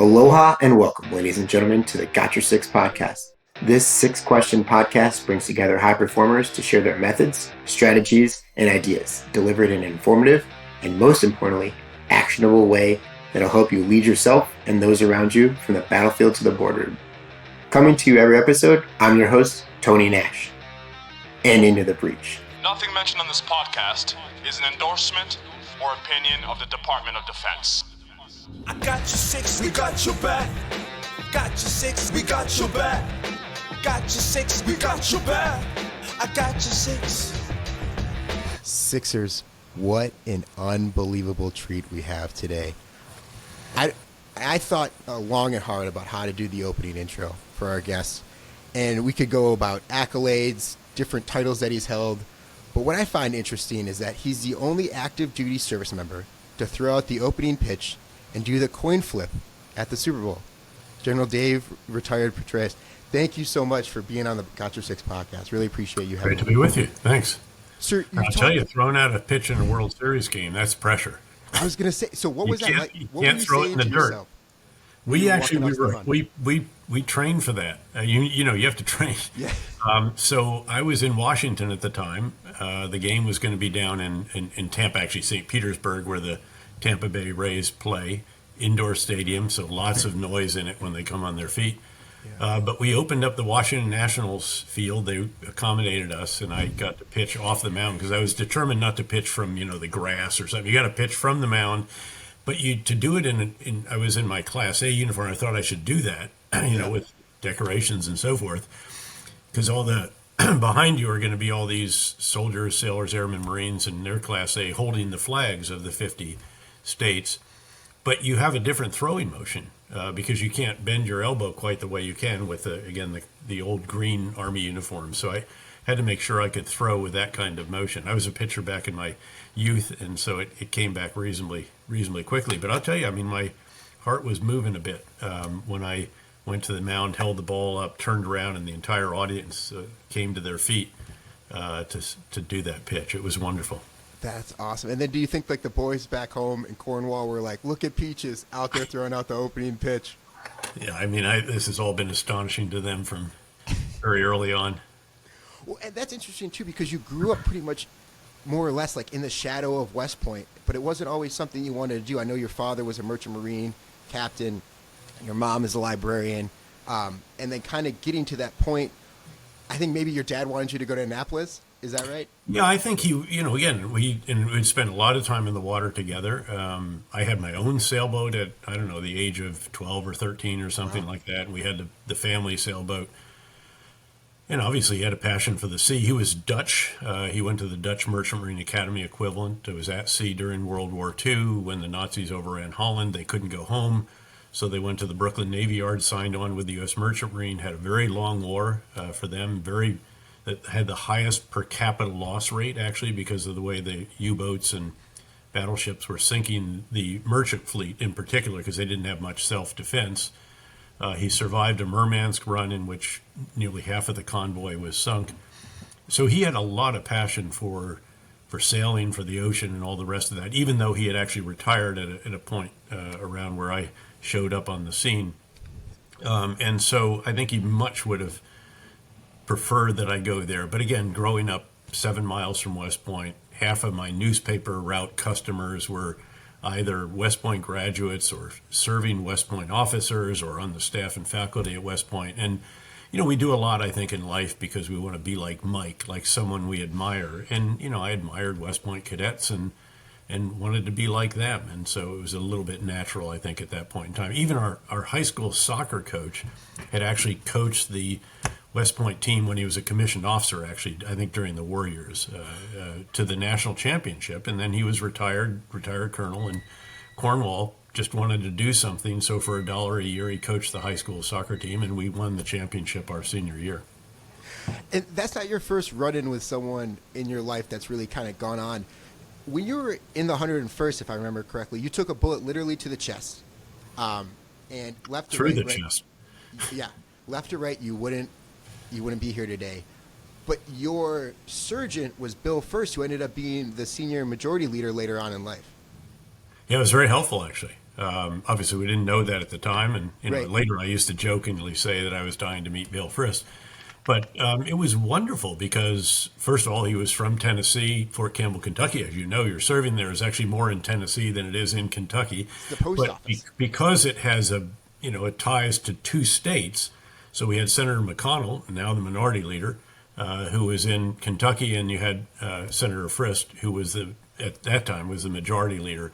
Aloha and welcome, ladies and gentlemen, to the Got Your Six podcast. This six-question podcast brings together high performers to share their methods, strategies, and ideas, delivered in an informative and, most importantly, actionable way that'll help you lead yourself and those around you from the battlefield to the boardroom. Coming to you every episode, I'm your host, Tony Nash. And into the breach. Nothing mentioned on this podcast is an endorsement or opinion of the Department of Defense. I got your six, we got your back. Got your six, we got your back. Got your six, we got your back. I got your six. Sixers, what an unbelievable treat we have today. I thought long and hard about how to do the opening intro for our guests, and we could go about accolades, different titles that he's held. But what I find interesting is that he's the only active duty service member to throw out the opening pitch and do the coin flip at the Super Bowl. General Dave, retired Petraeus, thank you so much for being on the Got Your Six podcast. Really appreciate you having me. Great to be with you. Thanks. Sir, I'll tell you, throwing out a pitch in a World Series game, that's pressure. I was going to say, so what was that like? You What can't were you throw it saying in the to dirt. yourself? We trained for that. You have to train. Yeah. So I was in Washington at the time. The game was going to be down in Tampa, actually St. Petersburg, where the Tampa Bay Rays play. Indoor stadium, so lots of noise in it when they come on their feet. Yeah. But we opened up the Washington Nationals field. They accommodated us, and I got to pitch off the mound because I was determined not to pitch from the grass or something. You got to pitch from the mound, but to do it in I was in my Class A uniform. I thought I should do that, with decorations and so forth, because all the behind you are going to be all these soldiers, sailors, airmen, Marines, and their Class A holding the flags of the 50 states. But you have a different throwing motion because you can't bend your elbow quite the way you can with, the old green Army uniform. So I had to make sure I could throw with that kind of motion. I was a pitcher back in my youth, and so it came back reasonably quickly. But I'll tell you, my heart was moving a bit when I went to the mound, held the ball up, turned around, and the entire audience came to their feet to do that pitch. It was wonderful. That's awesome. And then do you think like the boys back home in Cornwall were like, look at Peaches out there throwing out the opening pitch? Yeah, this has all been astonishing to them from very early on. Well, and that's interesting too, because you grew up pretty much more or less like in the shadow of West Point, but it wasn't always something you wanted to do. I know your father was a merchant marine captain, your mom is a librarian, and then kind of getting to that point, I think maybe your dad wanted you to go to Annapolis. Is that right? Yeah, I think we'd spent a lot of time in the water together. I had my own sailboat at, the age of 12 or 13 or something like that. And we had the family sailboat. And obviously he had a passion for the sea. He was Dutch. He went to the Dutch Merchant Marine Academy equivalent. It was at sea during World War II. When the Nazis overran Holland, they couldn't go home. So they went to the Brooklyn Navy Yard, signed on with the U.S. Merchant Marine, had a very long war for them, that had the highest per capita loss rate, actually, because of the way the U-boats and battleships were sinking the merchant fleet in particular, because they didn't have much self-defense. He survived a Murmansk run in which nearly half of the convoy was sunk. So he had a lot of passion for sailing, for the ocean, and all the rest of that, even though he had actually retired at a point around where I showed up on the scene. And so I think he much would have prefer that I go there. But again, growing up 7 miles from West Point, half of my newspaper route customers were either West Point graduates or serving West Point officers or on the staff and faculty at West Point. And, we do a lot, I think, in life because we want to be like Mike, like someone we admire. And, I admired West Point cadets and wanted to be like them. And so it was a little bit natural, I think, at that point in time. Even our high school soccer coach had actually coached the West Point team when he was a commissioned officer, actually, I think during the war years, to the national championship. And then he was retired colonel, and Cornwall just wanted to do something. So for $1 a year, he coached the high school soccer team, and we won the championship our senior year. And that's not your first run-in with someone in your life that's really kind of gone on. When you were in the 101st, if I remember correctly, you took a bullet literally to the chest, and left to right. Through the chest. Yeah, left to right, you wouldn't be here today. But your surgeon was Bill First, who ended up being the senior majority leader later on in life. Yeah, it was very helpful, actually. Obviously, we didn't know that at the time, and Right. later I used to jokingly say that I was dying to meet Bill Frist. But it was wonderful because, first of all, he was from Tennessee, Fort Campbell, Kentucky. As you know, you're serving there is actually more in Tennessee than it is in Kentucky. The post But office. because it has it ties to two states. So we had Senator McConnell, now the minority leader, who was in Kentucky, and you had Senator Frist, who was at that time was the majority leader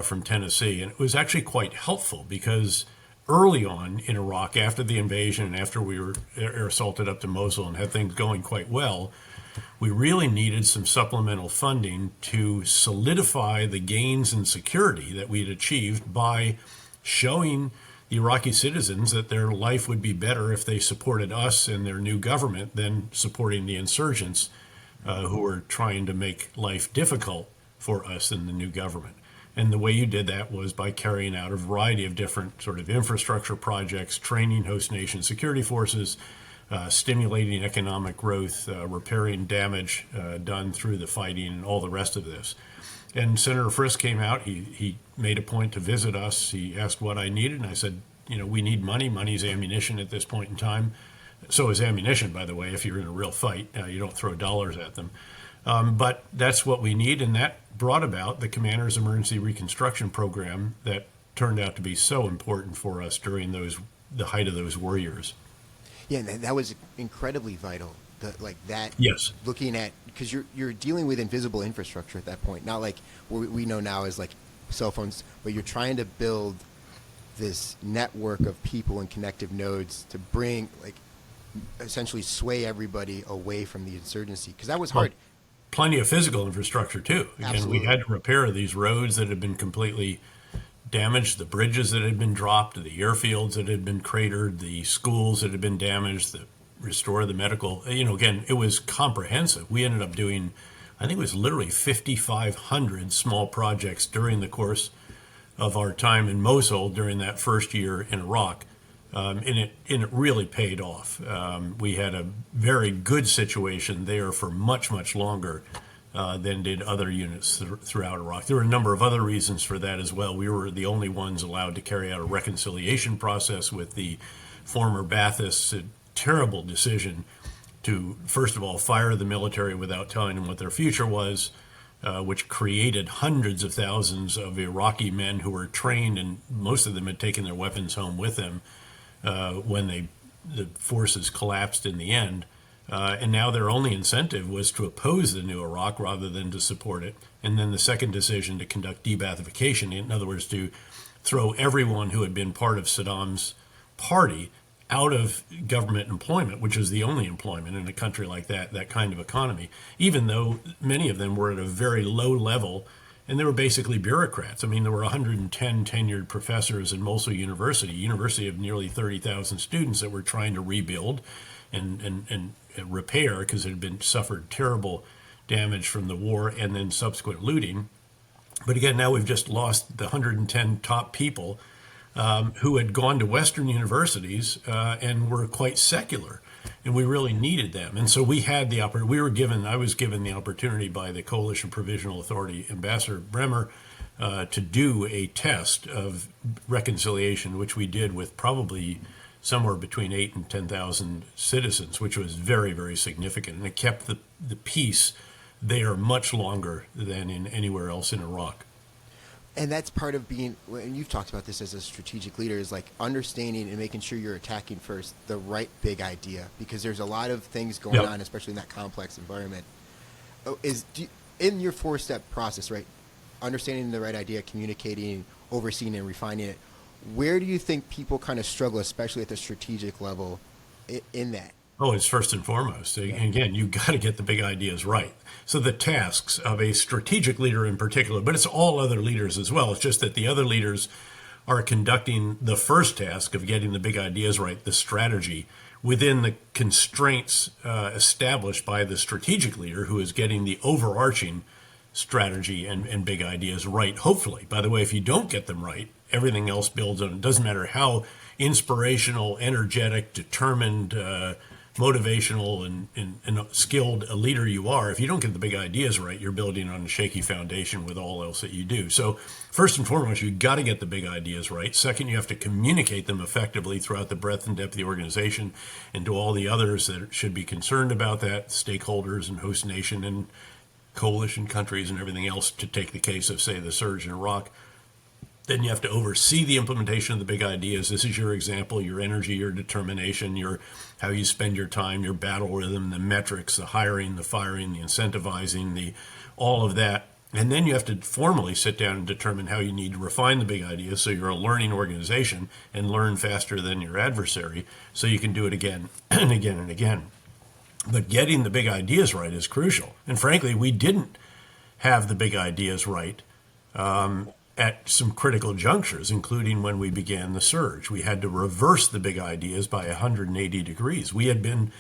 from Tennessee. And it was actually quite helpful because early on in Iraq, after the invasion and after we were air assaulted up to Mosul and had things going quite well, we really needed some supplemental funding to solidify the gains in security that we had achieved by showing the Iraqi citizens that their life would be better if they supported us and their new government than supporting the insurgents who were trying to make life difficult for us and the new government. And the way you did that was by carrying out a variety of different sort of infrastructure projects, training host nation security forces, stimulating economic growth, repairing damage done through the fighting, and all the rest of this. And Senator Frist came out. He made a point to visit us. He asked what I needed, and I said, we need money. Money's ammunition at this point in time. So is ammunition, by the way, if you're in a real fight. You don't throw dollars at them. But that's what we need, and that brought about the Commander's Emergency Reconstruction Program that turned out to be so important for us during the height of those war years. Yeah, and that was incredibly vital. Yes. Looking at, because you're dealing with invisible infrastructure at that point, not like what we know now as like cell phones, but you're trying to build this network of people and connective nodes to bring, like, essentially sway everybody away from the insurgency, because that was hard. Plenty of physical infrastructure too. Again, Absolutely. we had to repair these roads that had been completely damaged, the bridges that had been dropped, the airfields that had been cratered, the schools that had been damaged, restore the medical. Again, it was comprehensive. We ended up doing, I think it was literally 5,500 small projects during the course of our time in Mosul during that first year in Iraq. And it really paid off. We had a very good situation there for much, much longer than did other units throughout Iraq. There were a number of other reasons for that as well. We were the only ones allowed to carry out a reconciliation process with the former Baathists. A terrible decision to, first of all, fire the military without telling them what their future was, which created hundreds of thousands of Iraqi men who were trained, and most of them had taken their weapons home with them when the forces collapsed in the end. And now their only incentive was to oppose the new Iraq rather than to support it. And then the second decision to conduct de-Baathification, in other words, to throw everyone who had been part of Saddam's party out of government employment, which is the only employment in a country like that kind of economy, even though many of them were at a very low level, and they were basically bureaucrats. I mean, there were 110 tenured professors in Mosul University of nearly 30,000 students that were trying to rebuild and repair because it had been suffered terrible damage from the war and then subsequent looting. But again, now we've just lost the 110 top people who had gone to Western universities and were quite secular, and we really needed them. And so we had the opportunity. I was given the opportunity by the Coalition Provisional Authority Ambassador Bremer to do a test of reconciliation, which we did with probably somewhere between 8,000 and 10,000 citizens, which was very, very significant, and it kept the peace there much longer than in anywhere else in Iraq. And that's part of being, and you've talked about this as a strategic leader, is like understanding and making sure you're attacking first the right big idea, because there's a lot of things going on, especially in that complex environment. In your 4-step process, right, understanding the right idea, communicating, overseeing, and refining it, where do you think people kind of struggle, especially at the strategic level, in that? Oh, it's first and foremost. Again, you've got to get the big ideas right. So the tasks of a strategic leader in particular, but it's all other leaders as well. It's just that the other leaders are conducting the first task of getting the big ideas right, the strategy, within the constraints established by the strategic leader, who is getting the overarching strategy and big ideas right, hopefully. By the way, if you don't get them right, everything else builds on it. It doesn't matter how inspirational, energetic, determined, motivational and skilled a leader you are, if you don't get the big ideas right, you're building on a shaky foundation with all else that you do. So first and foremost, you got to get the big ideas right. Second, you have to communicate them effectively throughout the breadth and depth of the organization and to all the others that should be concerned about that, stakeholders and host nation and coalition countries and everything else, to take the case of, say, the surge in Iraq. Then you have to oversee the implementation of the big ideas. This is your example, your energy, your determination, your how you spend your time, your battle rhythm, the metrics, the hiring, the firing, the incentivizing, the all of that. And then you have to formally sit down and determine how you need to refine the big ideas so you're a learning organization and learn faster than your adversary so you can do it again and again and again. But getting the big ideas right is crucial. And frankly, we didn't have the big ideas right at some critical junctures, including when we began the surge. We had to reverse the big ideas by 180 degrees. We had been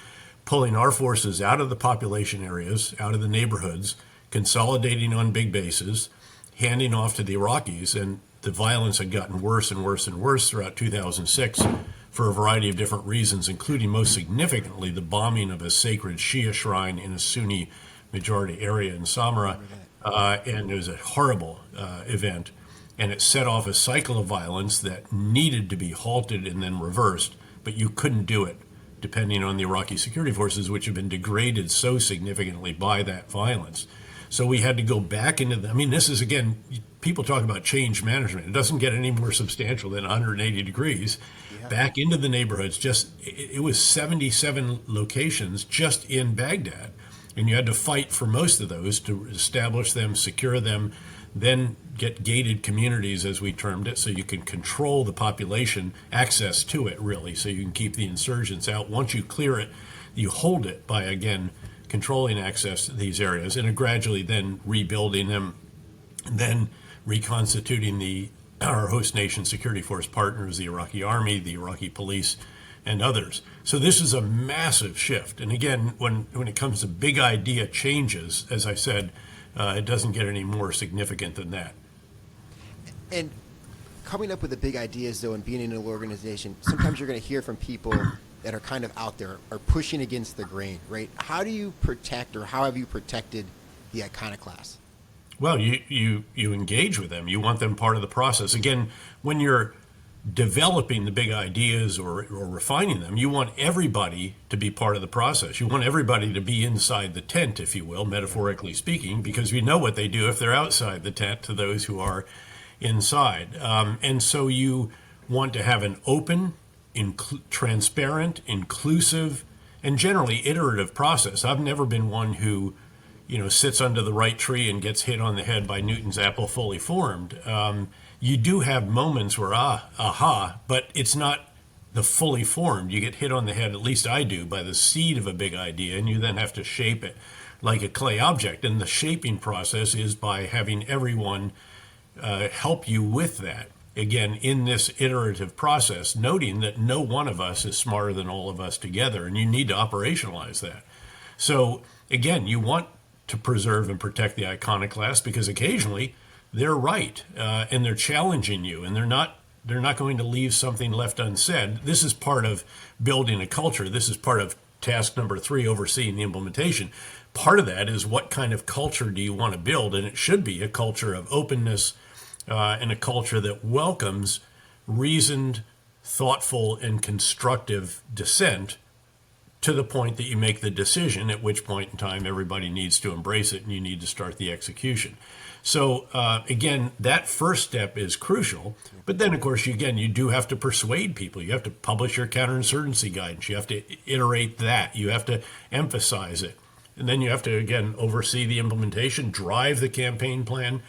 pulling our forces out of the population areas, out of the neighborhoods, consolidating on big bases, handing off to the Iraqis, and the violence had gotten worse and worse and worse throughout 2006 for a variety of different reasons, including most significantly the bombing of a sacred Shia shrine in a Sunni majority area in Samarra. And it was a horrible event. And it set off a cycle of violence that needed to be halted and then reversed, but you couldn't do it depending on the Iraqi security forces, which have been degraded so significantly by that violence. So we had to go back into this is, again, people talk about change management. It doesn't get any more substantial than 180 degrees. Yeah. Back into the neighborhoods. It was 77 locations just in Baghdad. And you had to fight for most of those to establish them, secure them, then get gated communities, as we termed it, so you can control the population, access to it, really, so you can keep the insurgents out. Once you clear it, you hold it by, again, controlling access to these areas and gradually then rebuilding them, and then reconstituting our host nation security force partners, the Iraqi army, the Iraqi police, and others. So this is a massive shift. And again, when it comes to big idea changes, as I said, it doesn't get any more significant than that. And coming up with the big ideas, though, and being in an organization, sometimes you're going to hear from people that are kind of out there, are pushing against the grain, right? How do you protect, or how have you protected the iconoclasts? Well, you engage with them. You want them part of the process. Again, when you're developing the big ideas or refining them, you want everybody to be part of the process. You want everybody to be inside the tent, if you will, metaphorically speaking, because we know what they do if they're outside the tent to those who are inside. And so you want to have an open, transparent, inclusive, and generally iterative process. I've never been one who, sits under the right tree and gets hit on the head by Newton's apple fully formed. You do have moments where, aha, but it's not the fully formed. You get hit on the head, at least I do, by the seed of a big idea, and you then have to shape it like a clay object. And the shaping process is by having everyone help you with that. Again, in this iterative process, noting that no one of us is smarter than all of us together, and you need to operationalize that. So again, you want to preserve and protect the iconoclast because occasionally they're right, and they're challenging you, and they're not going to leave something left unsaid. This is part of building a culture. This is part of task number 3, overseeing the implementation. Part of that is what kind of culture do you want to build, and it should be a culture of openness and a culture that welcomes reasoned, thoughtful, and constructive dissent to the point that you make the decision, at which point in time everybody needs to embrace it and you need to start the execution. So again, that first step is crucial. But then, of course, you do have to persuade people. You have to publish your counterinsurgency guidance. You have to iterate that. You have to emphasize it. And then you have to, again, oversee the implementation, drive the campaign plan.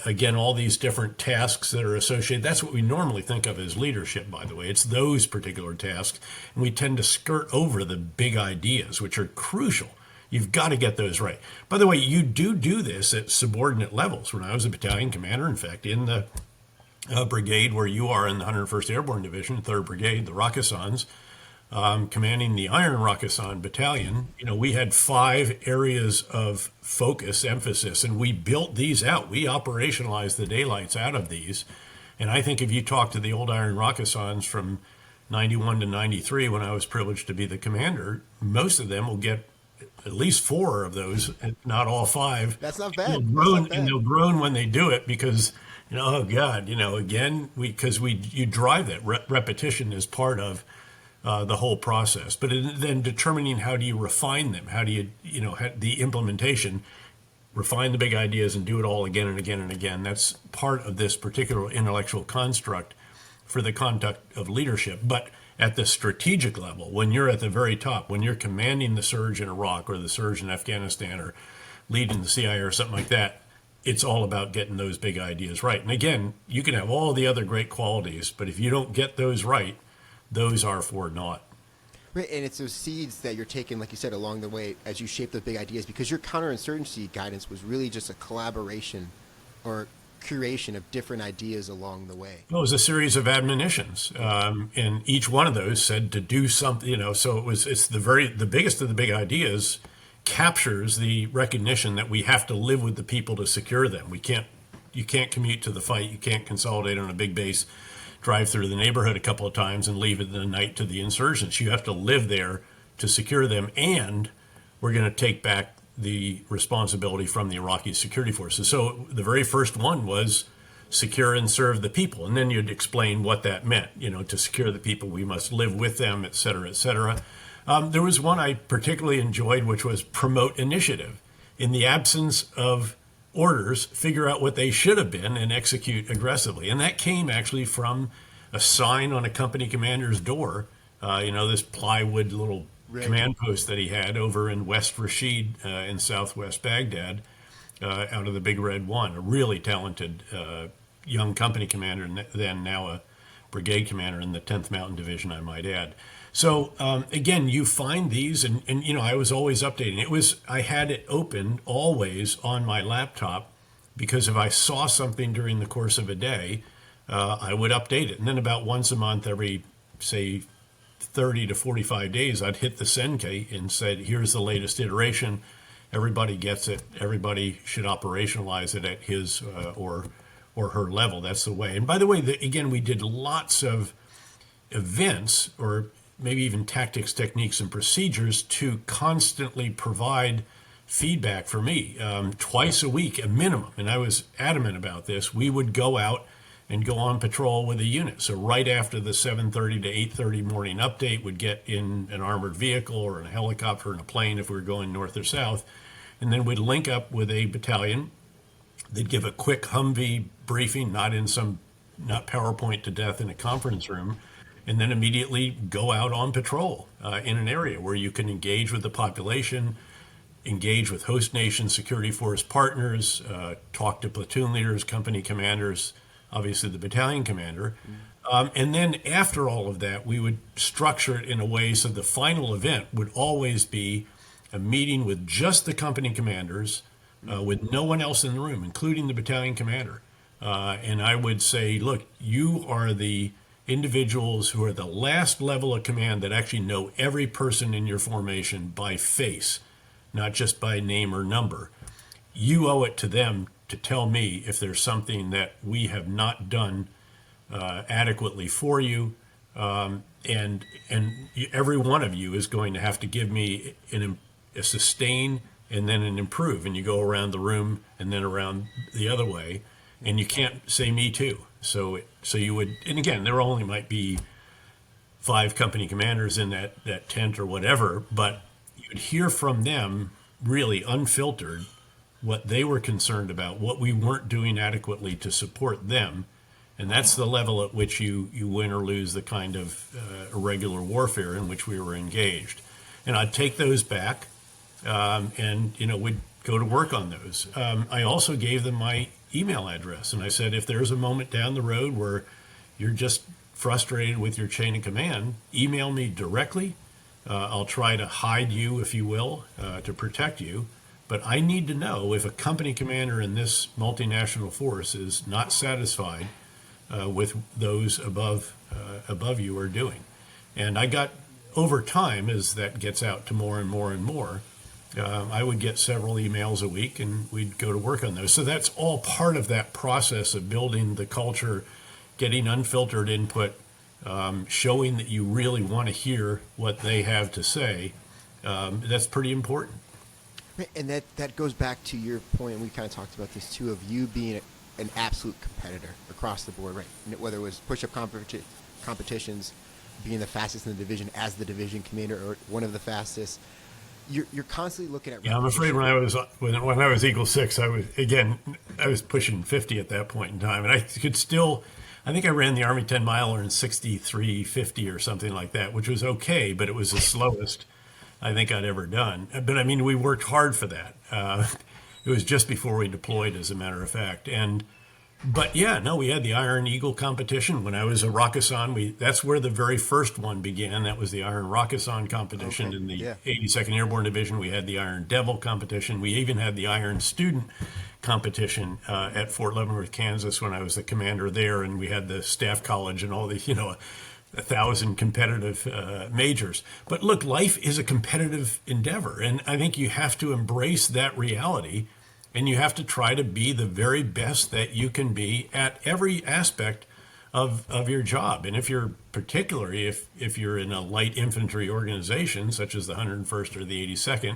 Again, all these different tasks that are associated. That's what we normally think of as leadership, by the way. It's those particular tasks. And we tend to skirt over the big ideas, which are crucial. You've got to get those right. By the way, you do this at subordinate levels. When I was a battalion commander, in fact, in the brigade where you are in the 101st Airborne Division, 3rd Brigade, the Rakkasans, commanding the Iron Rakkasan Battalion, we had 5 areas of focus, emphasis, and we built these out. We operationalized the daylights out of these. And I think if you talk to the old Iron Rakkasans from 91 to 93, when I was privileged to be the commander, most of them will get at least 4 of those, if not all 5. That's not They'll bad. That's groan, not bad. and they'll groan when they do it because, oh God, again, you drive that repetition is part of the whole process. But then determining how do you refine them, how do you, the implementation, refine the big ideas and do it all again and again and again. That's part of this particular intellectual construct for the conduct of leadership. But at the strategic level, when you're at the very top, when you're commanding the surge in Iraq or the surge in Afghanistan or leading the CIA or something like that, it's all about getting those big ideas right. And again, you can have all the other great qualities, but if you don't get those right, those are for naught. Right, and it's those seeds that you're taking, like you said, along the way as you shape the big ideas, because your counterinsurgency guidance was really just a collaboration or curation of different ideas along the way. It was a series of admonitions, and each one of those said to do something. So it's the biggest of the big ideas captures the recognition that we have to live with the people to secure them. You can't commute to the fight. You can't consolidate on a big base, drive through the neighborhood a couple of times and leave it the night to the insurgents. You have to live there to secure them, and we're going to take back the responsibility from the Iraqi security forces. So the very first one was secure and serve the people. And then you'd explain what that meant. To secure the people, we must live with them, et cetera, et cetera. There was one I particularly enjoyed, which was promote initiative. In the absence of orders, figure out what they should have been and execute aggressively. And that came actually from a sign on a company commander's door, this plywood little command post that he had over in West Rashid in southwest Baghdad, out of the Big Red One, a really talented young company commander, and then now a brigade commander in the 10th Mountain Division, I might add. So again, you find these, and I was always updating. I had it open always on my laptop, because if I saw something during the course of a day, I would update it. And then about once a month, every, say, 30 to 45 days, I'd hit the send key and said, here's the latest iteration. Everybody gets it. Everybody should operationalize it at his or her level. That's the way. And by the way, again, we did lots of events, or maybe even tactics, techniques, and procedures to constantly provide feedback for me. Twice a week, a minimum, and I was adamant about this, we would go out and go on patrol with a unit. So right after the 7:30 to 8:30 morning update, would get in an armored vehicle or in a helicopter and a plane if we were going north or south, and then we'd link up with a battalion. They'd give a quick Humvee briefing, not PowerPoint to death in a conference room, and then immediately go out on patrol in an area where you can engage with the population, engage with host nation security force partners, talk to platoon leaders, company commanders, obviously the battalion commander. And then after all of that, we would structure it in a way so the final event would always be a meeting with just the company commanders, with no one else in the room, including the battalion commander. And I would say, look, you are the individuals who are the last level of command that actually know every person in your formation by face, not just by name or number. You owe it to them to tell me if there's something that we have not done adequately for you, and every one of you is going to have to give me a sustain and then an improve, and you go around the room and then around the other way, and you can't say me too. So you would, and again, there only might be 5 company commanders in that tent or whatever, but you'd hear from them really unfiltered what they were concerned about, what we weren't doing adequately to support them. And that's the level at which you win or lose the kind of irregular warfare in which we were engaged. And I'd take those back, and we'd go to work on those. I also gave them my email address, and I said, if there's a moment down the road where you're just frustrated with your chain of command, email me directly. I'll try to hide you, if you will, to protect you. But I need to know if a company commander in this multinational force is not satisfied with those above you are doing. And I got, over time, as that gets out to more and more and more, I would get several emails a week, and we'd go to work on those. So that's all part of that process of building the culture, getting unfiltered input, showing that you really want to hear what they have to say, that's pretty important. And that goes back to your point, and we kind of talked about this too, of you being an absolute competitor across the board, right? Whether it was push-up competitions, being the fastest in the division as the division commander or one of the fastest. You're constantly looking at. Yeah, I'm afraid when I was Eagle 6, I was pushing 50 at that point in time, and I could still. I think I ran the Army 10 miler in 63:50 or something like that, which was okay, but it was the slowest I think I'd ever done. But I mean, we worked hard for that. It was just before we deployed, as a matter of fact. But yeah, no, we had the Iron Eagle competition when I was a Rakkasan. That's where the very first one began. That was the Iron Rakkasan competition in the 82nd Airborne Division. We had the Iron Devil competition. We even had the Iron Student competition at Fort Leavenworth, Kansas, when I was the commander there, and we had the Staff College and all the 1,000 competitive majors. But look, life is a competitive endeavor, and I think you have to embrace that reality, and you have to try to be the very best that you can be at every aspect of your job. And if you're particularly, if you're in a light infantry organization, such as the 101st or the 82nd,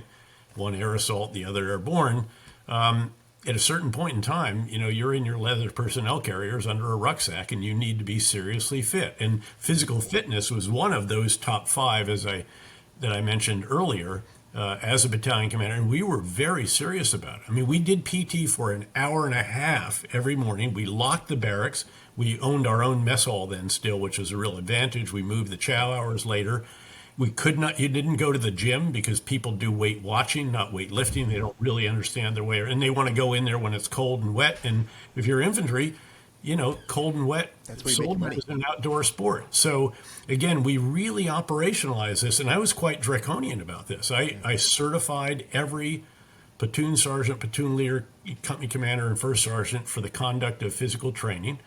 one air assault, the other airborne, at a certain point in time, you're in your leather personnel carriers under a rucksack, and you need to be seriously fit. And physical fitness was one of those top 5, that I mentioned earlier, as a battalion commander, and we were very serious about it. I mean, we did PT for an hour and a half every morning. We locked the barracks. We owned our own mess hall then still, which was a real advantage. We moved the chow hours later. You didn't go to the gym because people do weight watching, not weight lifting. They don't really understand their way, and they want to go in there when it's cold and wet. And if you're infantry, cold and wet soldier is an outdoor sport. So again, we really operationalized this, and I was quite draconian about this. I certified every platoon sergeant, platoon leader, company commander, and first sergeant for the conduct of physical training.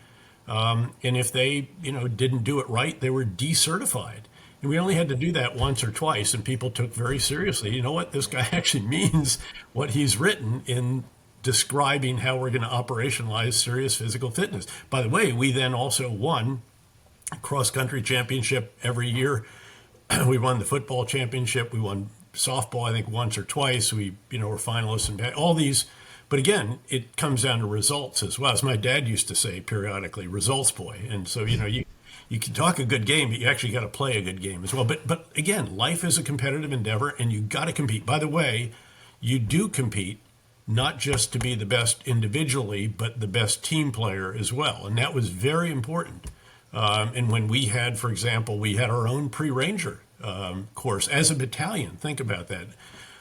And if they, didn't do it right, they were decertified. And we only had to do that once or twice, and people took very seriously, you know what, this guy actually means what he's written in describing how we're going to operationalize serious physical fitness. By the way, we then also won cross-country championship every year. We won the football championship. We won softball, I think, once or twice. We, were finalists and all these. But again, it comes down to results as well. As my dad used to say periodically, results boy. And so, you can talk a good game, but you actually got to play a good game as well. But again, life is a competitive endeavor, and you got to compete. By the way, you do compete not just to be the best individually, but the best team player as well. And that was very important. And when we had, for example, we had our own pre-ranger course as a battalion. Think about that.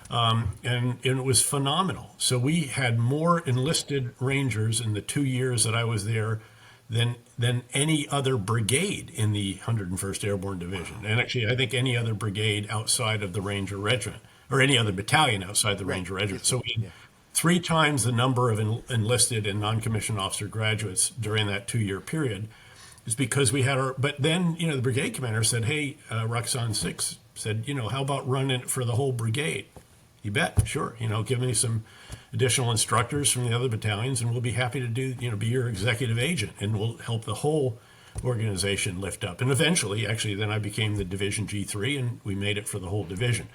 And it was phenomenal. So we had more enlisted rangers in the 2 years that I was there than any other brigade in the 101st Airborne Division. And actually, I think any other brigade outside of the Ranger Regiment, or any other battalion outside the Ranger Regiment. So we had 3 times the number of enlisted and non-commissioned officer graduates during that 2-year period. Is because we had but then, the brigade commander said, hey, Rakkasan 6 said, how about running it for the whole brigade? You bet, sure. Give me some additional instructors from the other battalions, and we'll be happy to be your executive agent, and we'll help the whole organization lift up. And eventually, actually, then I became the Division G3, and we made it for the whole division.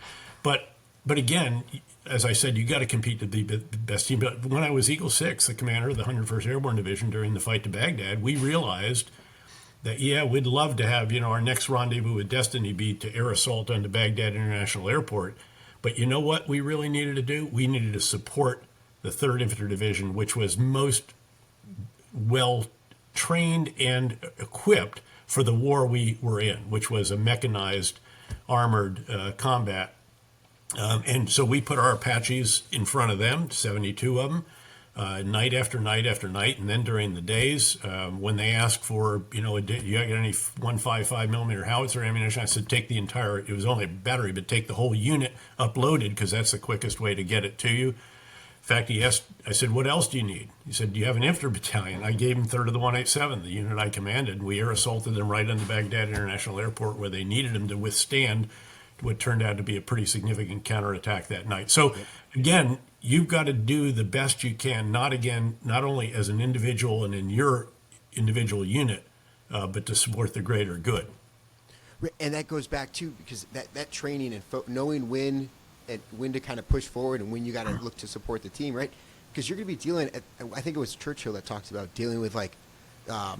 But again, as I said, you got to compete to be the best team. But when I was Eagle 6, the commander of the 101st Airborne Division during the fight to Baghdad, we realized that, we'd love to have, our next rendezvous with destiny be to air assault onto Baghdad International Airport. But you know what we really needed to do? We needed to support the 3rd Infantry Division, which was most well trained and equipped for the war we were in, which was a mechanized armored combat. And so we put our Apaches in front of them, 72 of them, night after night after night. And then during the days, when they asked for, you got any 155 millimeter howitzer ammunition, I said, take the entire, it was only a battery, but take the whole unit uploaded, because that's the quickest way to get it to you. In fact, he asked, I said, what else do you need? He said, do you have an infantry battalion? I gave him 3rd of the 187, the unit I commanded. We air assaulted them right on the Baghdad International Airport, where they needed them to withstand what turned out to be a pretty significant counterattack that night. So again, you've got to do the best you can, not only as an individual and in your individual unit, but to support the greater good. And that goes back to, because that training and knowing when to kind of push forward and when you got to look to support the team, right? Because you're going to be dealing. I think it was Churchill that talks about dealing with the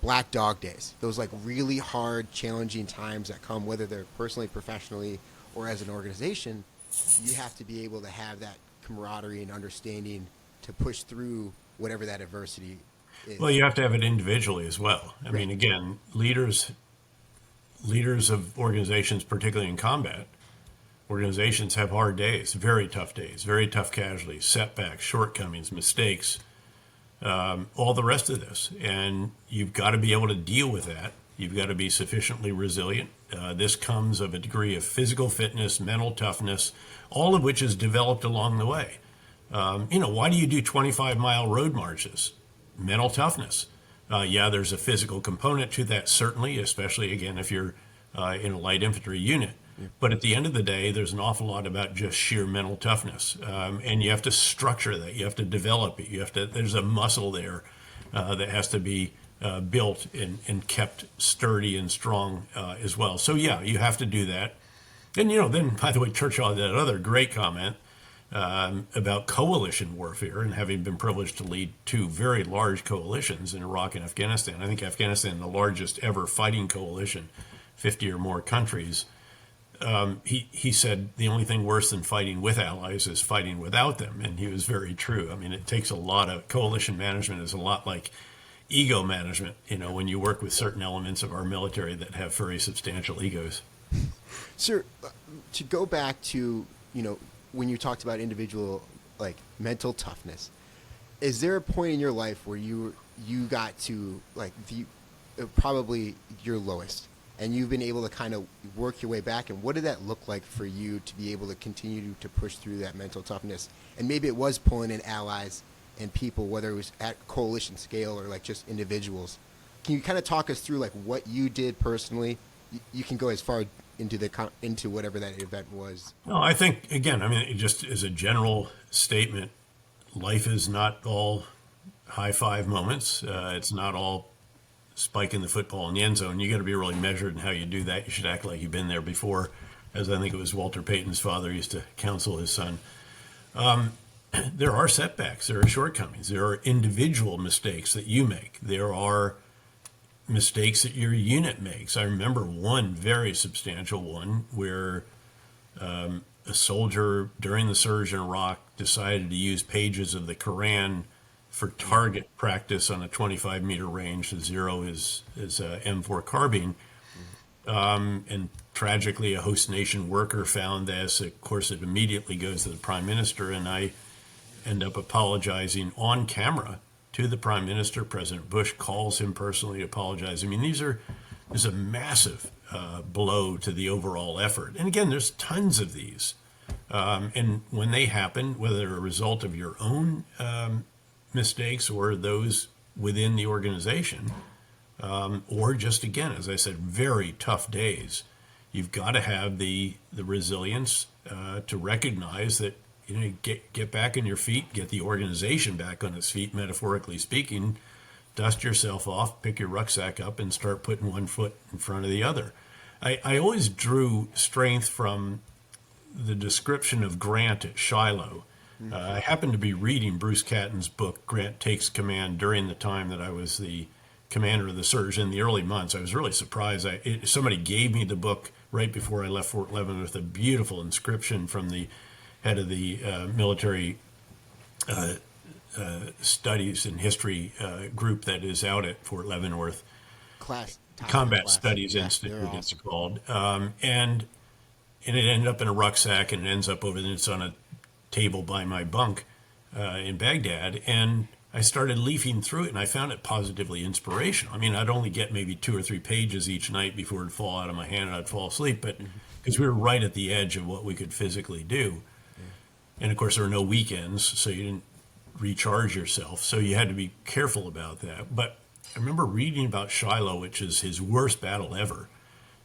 Black Dog days. Those like really hard, challenging times that come, whether they're personally, professionally, or as an organization. You have to be able to have that camaraderie and understanding to push through whatever that adversity is. Well, you have to have it individually as well. I mean, again, leaders of organizations, particularly in combat, organizations have hard days, very tough casualties, setbacks, shortcomings, mistakes, all the rest of this. And you've got to be able to deal with that. You've got to be sufficiently resilient. This comes of a degree of physical fitness, mental toughness, all of which is developed along the way. Why do you do 25-mile road marches? Mental toughness. There's a physical component to that, certainly, especially, again, if you're in a light infantry unit. Yeah. But at the end of the day, there's an awful lot about just sheer mental toughness. And you have to structure that. You have to develop it. There's a muscle there that has to be built and kept sturdy and strong as well. So, you have to do that. And, then, by the way, Churchill had that other great comment about coalition warfare, and having been privileged to lead two very large coalitions in Iraq and Afghanistan. I think Afghanistan, the largest ever fighting coalition, 50 or more countries. He said the only thing worse than fighting with allies is fighting without them, and he was very true. I mean, it takes a lot of coalition management is a lot like ego management, when you work with certain elements of our military that have very substantial egos. Sir, to go back to, when you talked about individual, mental toughness, is there a point in your life where you got to, probably your lowest, and you've been able to kind of work your way back? And what did that look like for you to be able to continue to push through that mental toughness? And maybe it was pulling in allies and people, whether it was at coalition scale or just individuals. Can you kind of talk us through what you did personally? You can go as far into whatever that event was. No, I think, again, just as a general statement, life is not all high five moments. It's not all spiking the football in the end zone. You got to be really measured in how you do that. You should act like you've been there before, as I think it was Walter Payton's father used to counsel his son. There are setbacks, there are shortcomings, there are individual mistakes that you make. There are mistakes that your unit makes. I remember one very substantial one where a soldier during the surge in Iraq decided to use pages of the Quran for target practice on a 25-meter range to zero his M4 carbine. And tragically, a host nation worker found this. Of course, it immediately goes to the prime minister, and I end up apologizing on camera to the prime minister. President Bush calls him personally to apologize. There's a massive blow to the overall effort. And again, there's tons of these. And when they happen, whether they're a result of your own mistakes or those within the organization, or just, again, as I said, very tough days, you've got to have the resilience to recognize that get back on your feet, get the organization back on its feet, metaphorically speaking, dust yourself off, pick your rucksack up, and start putting one foot in front of the other. I always drew strength from the description of Grant at Shiloh. I happened to be reading Bruce Catton's book, Grant Takes Command, during the time that I was the commander of the surge in the early months. I was really surprised. Somebody gave me the book right before I left Fort Leavenworth, a beautiful inscription from the head of the military studies and history group that is out at Fort Leavenworth. Combat Studies Institute, awesome. It's called. And it ended up in a rucksack, and it ends up it's on a table by my bunk in Baghdad. And I started leafing through it, and I found it positively inspirational. I'd only get maybe 2 or 3 pages each night before it would fall out of my hand and I'd fall asleep, but because we were right at the edge of what we could physically do. And of course, there were no weekends, so you didn't recharge yourself. So you had to be careful about that. But I remember reading about Shiloh, which is his worst battle ever.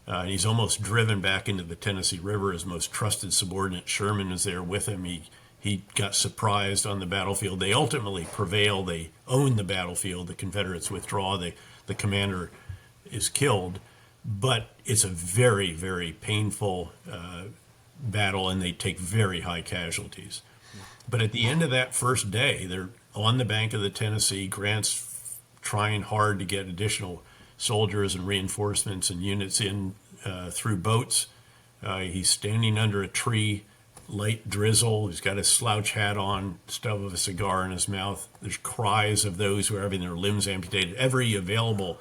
And he's almost driven back into the Tennessee River. His most trusted subordinate, Sherman, was there with him. He got surprised on the battlefield. They ultimately prevail. They own the battlefield. The Confederates withdraw. The the commander is killed, but it's a very, very painful battle, and they take very high casualties. But at the end of that first day, they're on the bank of the Tennessee. Grant's trying hard to get additional soldiers and reinforcements and units in through boats. He's standing under a tree, light drizzle. He's got a slouch hat on, stub of a cigar in his mouth. There's cries of those who are having their limbs amputated. Every available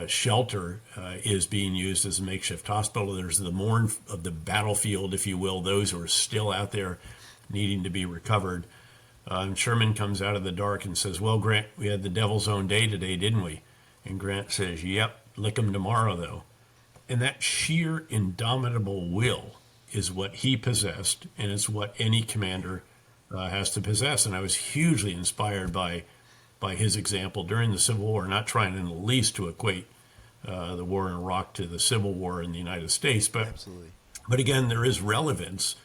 shelter is being used as a makeshift hospital. There's the mourn of the battlefield, if you will, those who are still out there needing to be recovered. And Sherman comes out of the dark and says, well, Grant, we had the devil's own day today, didn't we? And Grant says, yep, lick 'em tomorrow, though. And that sheer indomitable will is what he possessed, and it's what any commander has to possess. And I was hugely inspired by his example during the Civil War, not trying in the least to equate the war in Iraq to the Civil War in the United States. But, Absolutely. But again, there is relevance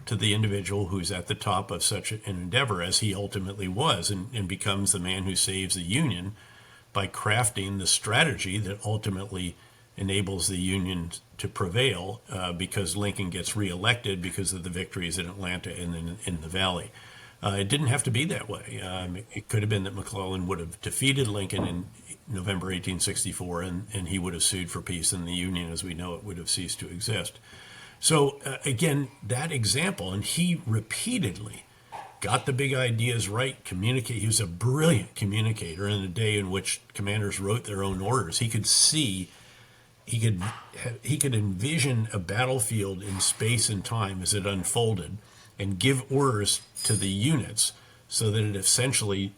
to the individual who's at the top of such an endeavor as he ultimately was, and becomes the man who saves the Union by crafting the strategy that ultimately enables the Union to prevail, because Lincoln gets reelected because of the victories in Atlanta and in the Valley. It didn't have to be that way. It could have been that McClellan would have defeated Lincoln in November 1864, and he would have sued for peace, and the Union, as we know it, would have ceased to exist. So again, that example, and he repeatedly got the big ideas right, communicate. He was a brilliant communicator in a day in which commanders wrote their own orders. He could see, he could envision a battlefield in space and time as it unfolded, and give orders to the units so that it essentially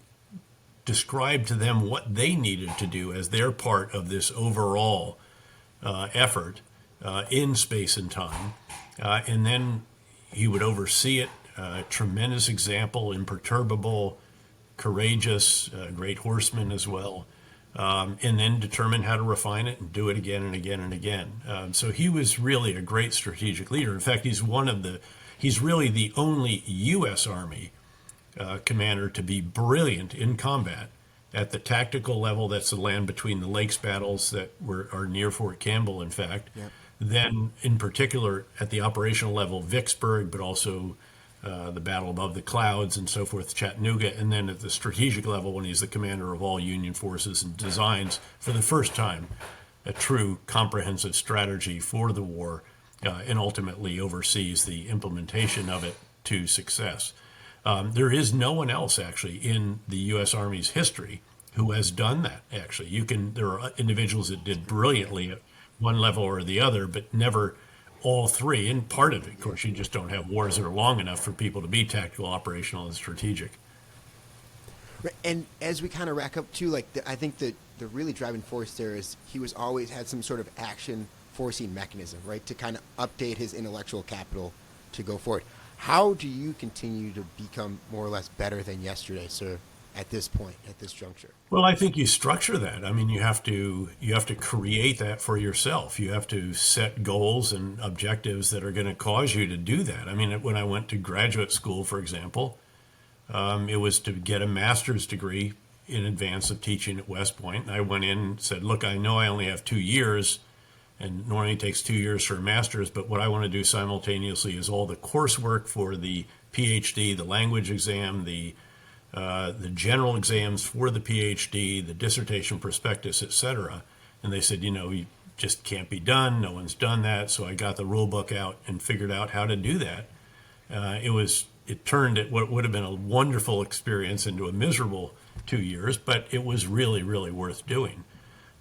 described to them what they needed to do as their part of this overall effort in space and time. And then he would oversee it. Tremendous example, imperturbable, courageous, great horseman as well, and then determine how to refine it and do it again and again and again. So he was really a great strategic leader. In fact, he's really the only U.S. Army commander to be brilliant in combat at the tactical level. That's the land between the lakes battles that are near Fort Campbell, in fact. Yep. Then, in particular, at the operational level, Vicksburg, but also the battle above the clouds and so forth, Chattanooga, and then at the strategic level when he's the commander of all Union forces and designs for the first time a true comprehensive strategy for the war, and ultimately oversees the implementation of it to success. There is no one else actually in the U.S. Army's history who has done that. Actually, there are individuals that did brilliantly at one level or the other, but never all three. And part of it, of course, you just don't have wars that are long enough for people to be tactical, operational, and strategic. And as we kind of rack up too, I think that the really driving force there is he was always had some sort of action forcing mechanism, right, to kind of update his intellectual capital to go forward. How do you continue to become more or less better than yesterday, sir, at this point, at this juncture? Well, I think you structure that. I mean, you have to create that for yourself. You have to set goals and objectives that are going to cause you to do that. I mean, when I went to graduate school, for example, it was to get a master's degree in advance of teaching at West Point. And I went in and said, look, I know I only have 2 years, and normally it takes 2 years for a master's, but what I want to do simultaneously is all the coursework for the PhD, the language exam, the general exams for the PhD, the dissertation prospectus, etc. And they said, you just can't be done. No one's done that. So I got the rule book out and figured out how to do that. It turned what would have been a wonderful experience into a miserable 2 years, but it was really, really worth doing.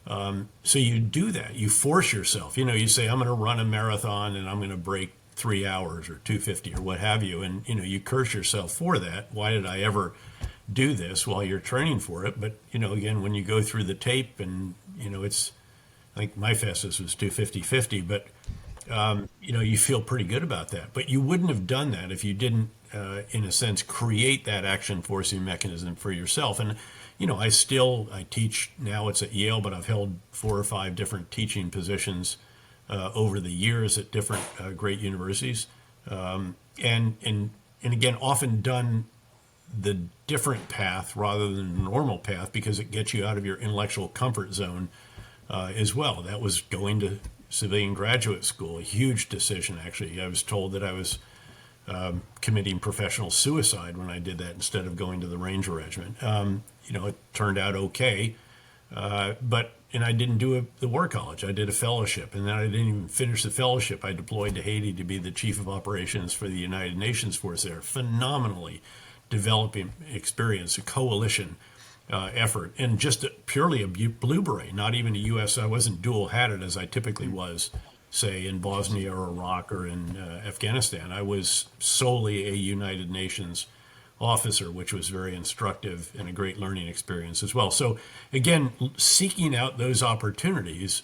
So you do that. You force yourself. You say, I'm going to run a marathon and I'm going to break 3 hours or 250 or what have you. And, you curse yourself for that. Why did I ever do this while you're training for it? But, again, when you go through the tape and, I think my fastest was 250-50, but, you feel pretty good about that. But you wouldn't have done that if you didn't, in a sense, create that action forcing mechanism for yourself. And, I teach now, it's at Yale, but I've held 4 or 5 different teaching positions over the years at different great universities. And again, often done the different path rather than the normal path because it gets you out of your intellectual comfort zone as well. That was going to civilian graduate school, a huge decision, actually. I was told that I was committing professional suicide when I did that instead of going to the Ranger Regiment. It turned out okay, and I didn't do the war college. I did a fellowship, and then I didn't even finish the fellowship. I deployed to Haiti to be the chief of operations for the United Nations force there. Phenomenally developing experience, a coalition effort, and just purely a blue beret, not even a U.S. I wasn't dual-hatted as I typically was, say, in Bosnia or Iraq or in Afghanistan. I was solely a United Nations officer, which was very instructive and a great learning experience as well. So again, seeking out those opportunities,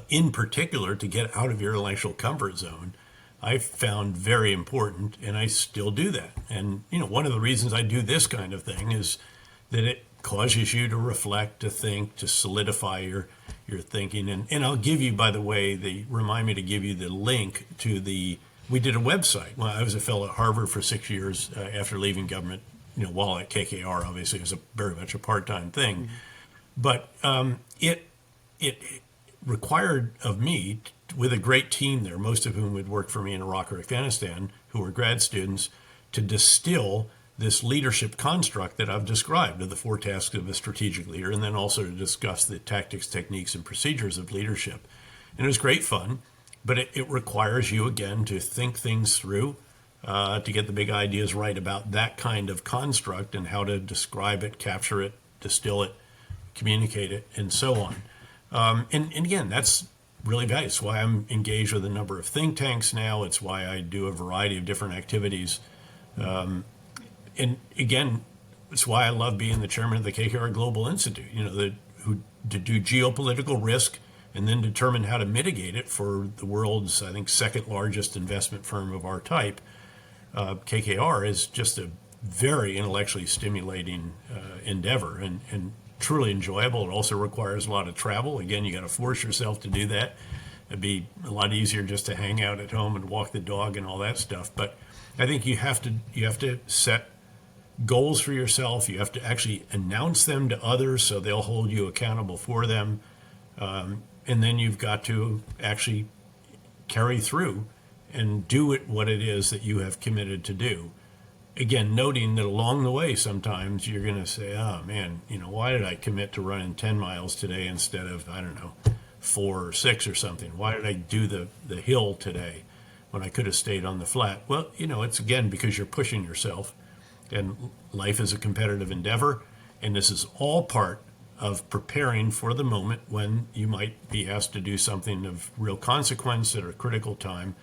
in particular to get out of your intellectual comfort zone, I found very important, and I still do that. And one of the reasons I do this kind of thing is that it causes you to reflect, to think, to solidify your thinking. And I'll give you, by the way, remind me to give you the link to we did a website. Well, I was a fellow at Harvard for 6 years after leaving government, while at KKR, obviously, it was very much a part-time thing. But it required of me, with a great team there, most of whom had worked for me in Iraq or Afghanistan, who were grad students, to distill this leadership construct that I've described of the 4 tasks of a strategic leader, and then also to discuss the tactics, techniques, and procedures of leadership. And it was great fun, but it requires you, again, to think things through, to get the big ideas right about that kind of construct and how to describe it, capture it, distill it, communicate it, and so on. And again, that's really valuable. It's why I'm engaged with a number of think tanks now. It's why I do a variety of different activities. And again, it's why I love being the chairman of the KKR Global Institute, to do geopolitical risk and then determine how to mitigate it for the world's, I think, second largest investment firm of our type. KKR is just a very intellectually stimulating endeavor and truly enjoyable. It also requires a lot of travel. Again, you got to force yourself to do that. It'd be a lot easier just to hang out at home and walk the dog and all that stuff. But I think you have to set goals for yourself. You have to actually announce them to others so they'll hold you accountable for them. And then you've got to actually carry through and do what it is that you have committed to do. Again, noting that along the way, sometimes you're going to say, oh man, why did I commit to running 10 miles today instead of, 4 or 6 or something? Why did I do the hill today when I could have stayed on the flat? Well, it's again because you're pushing yourself, and life is a competitive endeavor, and this is all part of preparing for the moment when you might be asked to do something of real consequence at a critical time,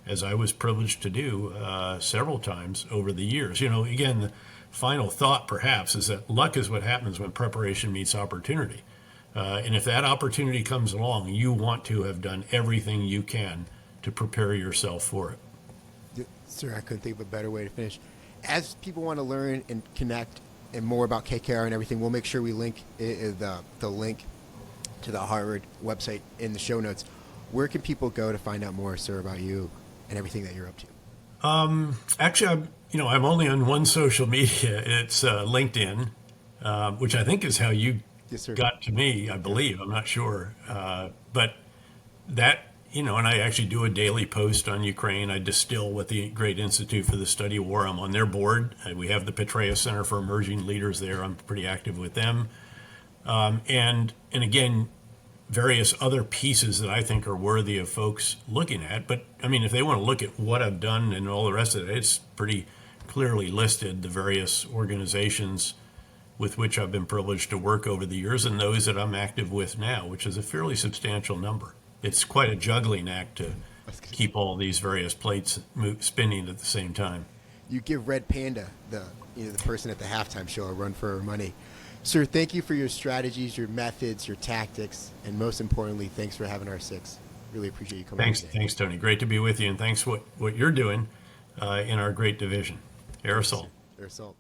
as I was privileged to do several times over the years. Again, the final thought perhaps is that luck is what happens when preparation meets opportunity. And if that opportunity comes along, you want to have done everything you can to prepare yourself for it. Sir, I couldn't think of a better way to finish. As people want to learn and connect and more about KKR and everything, we'll make sure we link the link to the Harvard website in the show notes. Where can people go to find out more, sir, about you and everything that you're up to? Actually, I'm only on one social media. It's LinkedIn, which I think is how you got to me, I believe. I'm not sure. But that, and I actually do a daily post on Ukraine. I distill what the Great Institute for the Study of War. I'm on their board. We have the Petraeus Center for Emerging Leaders there. I'm pretty active with them. And again, various other pieces that I think are worthy of folks looking at. But if they want to look at what I've done and all the rest of it, it's pretty clearly listed, the various organizations with which I've been privileged to work over the years and those that I'm active with now, which is a fairly substantial number. It's quite a juggling act to keep all these various plates spinning at the same time. You give Red Panda, the person at the halftime show, a run for her money. Sir, thank you for your strategies, your methods, your tactics, and most importantly, thanks for having our 6. Really appreciate you coming. Thanks, Tony. Great to be with you, and thanks what you're doing in our great division, Air Assault. Air Assault.